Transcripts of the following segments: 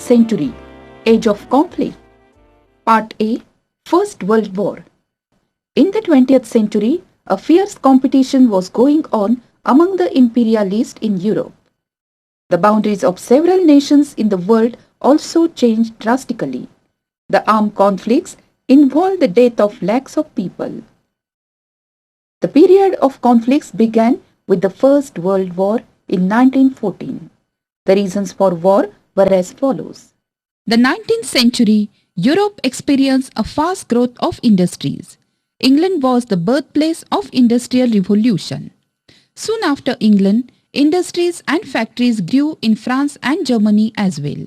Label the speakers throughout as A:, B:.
A: century, Age of Conflict. Part A, First World War. In the 20th century, a fierce competition was going on among the imperialists in Europe. The boundaries of several nations in the world also changed drastically. The armed conflicts involved the death of lakhs of people. The period of conflicts began with the First World War in 1914. The reasons for war were as follows. The 19th century, Europe experienced a fast growth of industries. England was the birthplace of industrial revolution. Soon after England, industries and factories grew in France and Germany as well.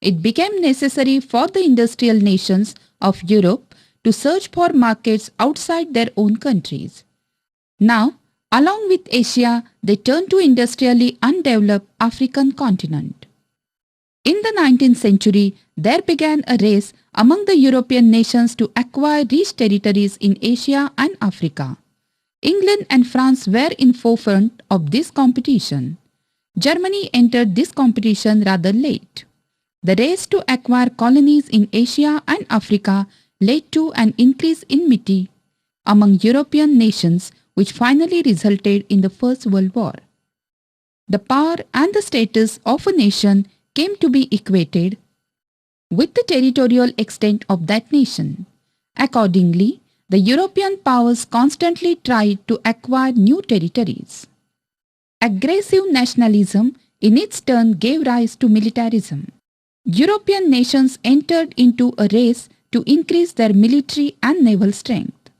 A: It became necessary for the industrial nations of Europe to search for markets outside their own countries. Now, along with Asia, they turned to industrially undeveloped African continent. In the 19th century, there began a race among the European nations to acquire rich territories in Asia and Africa. England and France were in forefront of this competition. Germany entered this competition rather late. The race to acquire colonies in Asia and Africa led to an increase in enmity among European nations, which finally resulted in the First World War. The power and the status of a nation came to be equated with the territorial extent of that nation. Accordingly, the European powers constantly tried to acquire new territories. Aggressive nationalism in its turn gave rise to militarism. European nations entered into a race to increase their military and naval strength.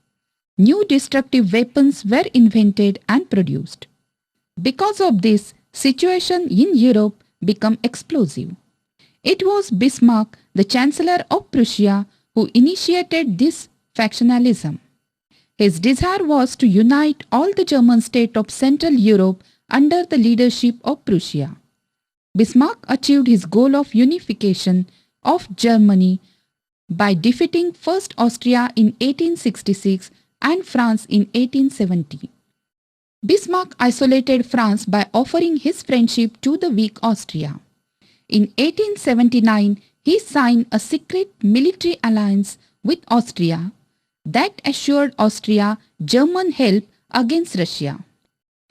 A: New destructive weapons were invented and produced. Because of this, situation in Europe became explosive. It was Bismarck, the Chancellor of Prussia, who initiated this factionalism. His desire was to unite all the German states of Central Europe under the leadership of Prussia. Bismarck achieved his goal of unification of Germany by defeating first Austria in 1866 and France in 1870. Bismarck isolated France by offering his friendship to the weak Austria. In 1879, he signed a secret military alliance with Austria that assured Austria German help against Russia.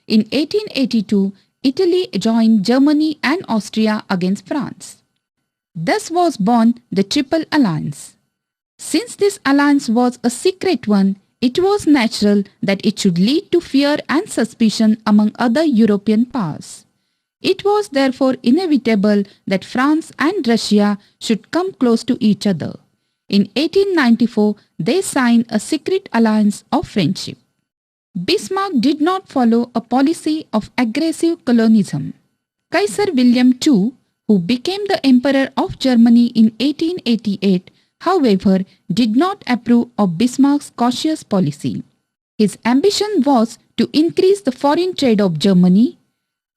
A: In 1882, Italy joined Germany and Austria against France. Thus was born the Triple Alliance. Since this alliance was a secret one, it was natural that it should lead to fear and suspicion among other European powers. It was therefore inevitable that France and Russia should come close to each other. In 1894, they signed a secret alliance of friendship. Bismarck did not follow a policy of aggressive colonialism. Kaiser William II, who became the Emperor of Germany in 1888, however, did not approve of Bismarck's cautious policy. His ambition was to increase the foreign trade of Germany,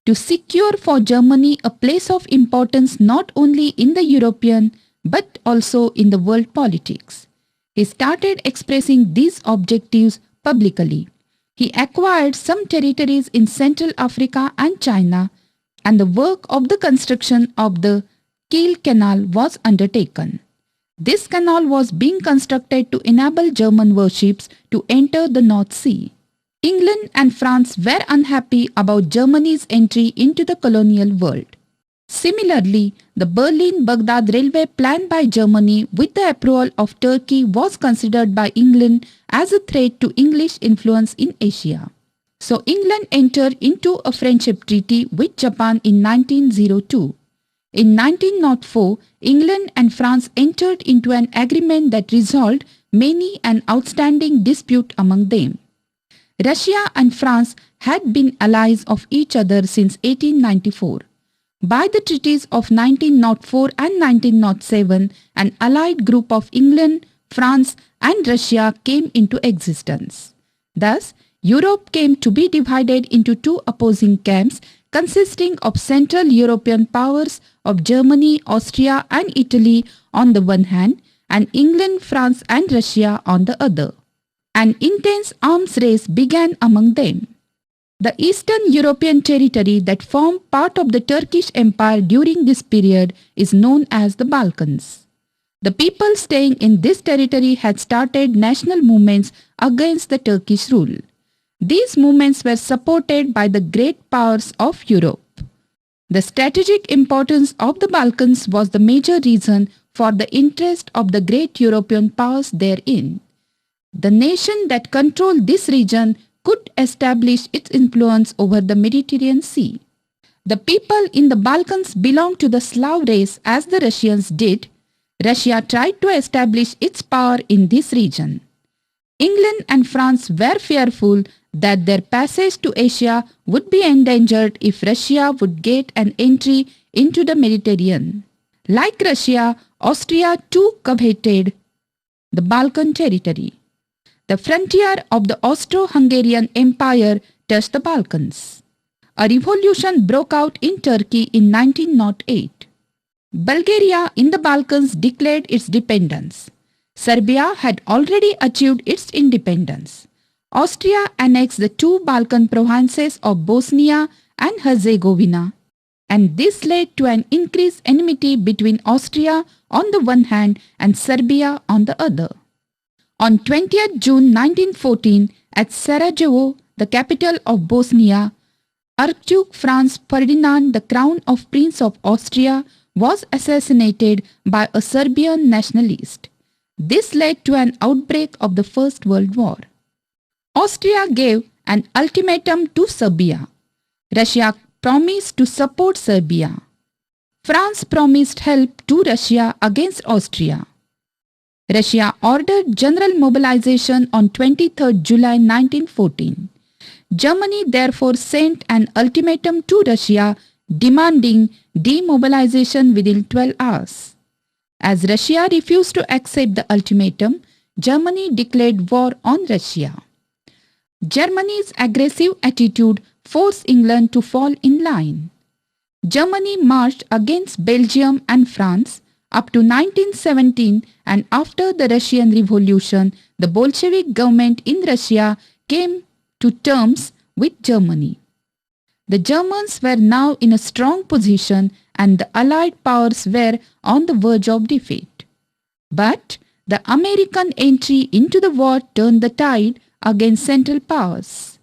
A: to secure for Germany a place of importance not only in the European but also in the world politics. He started expressing these objectives publicly. He acquired some territories in Central Africa and China, and the work of the construction of the Kiel Canal was undertaken. This canal was being constructed to enable German warships to enter the North Sea. England and France were unhappy about Germany's entry into the colonial world. Similarly, the Berlin-Baghdad railway planned by Germany with the approval of Turkey was considered by England as a threat to English influence in Asia. So England entered into a friendship treaty with Japan in 1902. In 1904, England and France entered into an agreement that resolved many an outstanding dispute among them. Russia and France had been allies of each other since 1894. By the treaties of 1904 and 1907, an allied group of England, France and Russia came into existence. Thus, Europe came to be divided into two opposing camps consisting of Central European powers of Germany, Austria and Italy on the one hand and England, France and Russia on the other. An intense arms race began among them. The Eastern European territory that formed part of the Turkish Empire during this period is known as the Balkans. The people staying in this territory had started national movements against the Turkish rule. These movements were supported by the great powers of Europe. The strategic importance of the Balkans was the major reason for the interest of the great European powers therein. The nation that controlled this region could establish its influence over the Mediterranean Sea. The people in the Balkans belonged to the Slav race as the Russians did. Russia tried to establish its power in this region. England and France were fearful that their passage to Asia would be endangered if Russia would get an entry into the Mediterranean. Like Russia, Austria too coveted the Balkan territory. The frontier of the Austro-Hungarian Empire touched the Balkans. A revolution broke out in Turkey in 1908. Bulgaria in the Balkans declared its dependence. Serbia had already achieved its independence. Austria annexed the two Balkan provinces of Bosnia and Herzegovina, and this led to an increased enmity between Austria on the one hand and Serbia on the other. On 20th June 1914, at Sarajevo, the capital of Bosnia, Archduke Franz Ferdinand, the crown of Prince of Austria, was assassinated by a Serbian nationalist. This led to an outbreak of the First World War. Austria gave an ultimatum to Serbia. Russia promised to support Serbia. France promised help to Russia against Austria. Russia ordered general mobilization on 23rd July 1914. Germany therefore sent an ultimatum to Russia demanding demobilization within 12 hours. As Russia refused to accept the ultimatum, Germany declared war on Russia. Germany's aggressive attitude forced England to fall in line. Germany marched against Belgium and France up to 1917, and after the Russian Revolution, the Bolshevik government in Russia came to terms with Germany. The Germans were now in a strong position and the Allied powers were on the verge of defeat. But the American entry into the war turned the tide against Central Powers.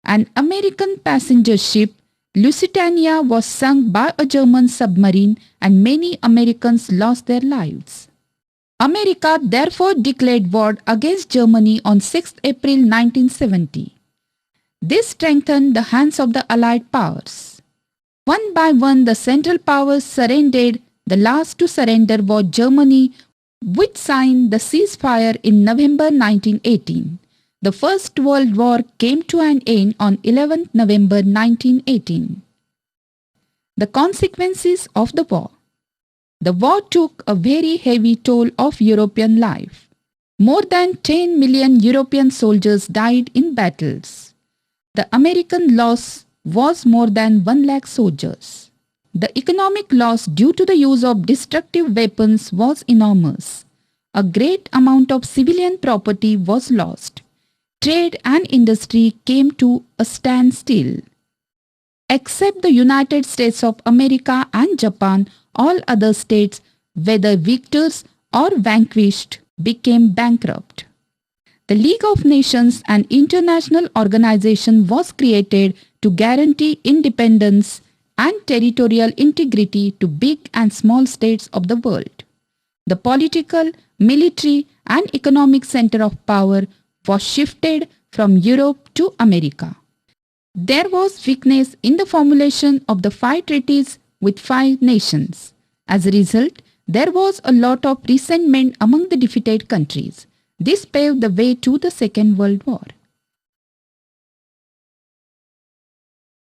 A: An American passenger ship, Lusitania, was sunk by a German submarine and many Americans lost their lives. America therefore declared war against Germany on 6 April 1970. This strengthened the hands of the Allied powers. One by one, the Central Powers surrendered. The last to surrender was Germany, which signed the ceasefire in November 1918. The First World War came to an end on 11 November 1918. The consequences of the war. The war took a very heavy toll of European life. More than 10 million European soldiers died in battles. The American loss was more than 1 lakh soldiers. The economic loss due to the use of destructive weapons was enormous. A great amount of civilian property was lost. Trade and industry came to a standstill. Except the United States of America and Japan, all other states, whether victors or vanquished, became bankrupt. The League of Nations, an international organization, was created to guarantee independence and territorial integrity to big and small states of the world. The political, military, and economic center of power was shifted from Europe to America. There was weakness in the formulation of the 5 treaties with 5 nations. As a result, there was a lot of resentment among the defeated countries. This paved the way to the Second World War.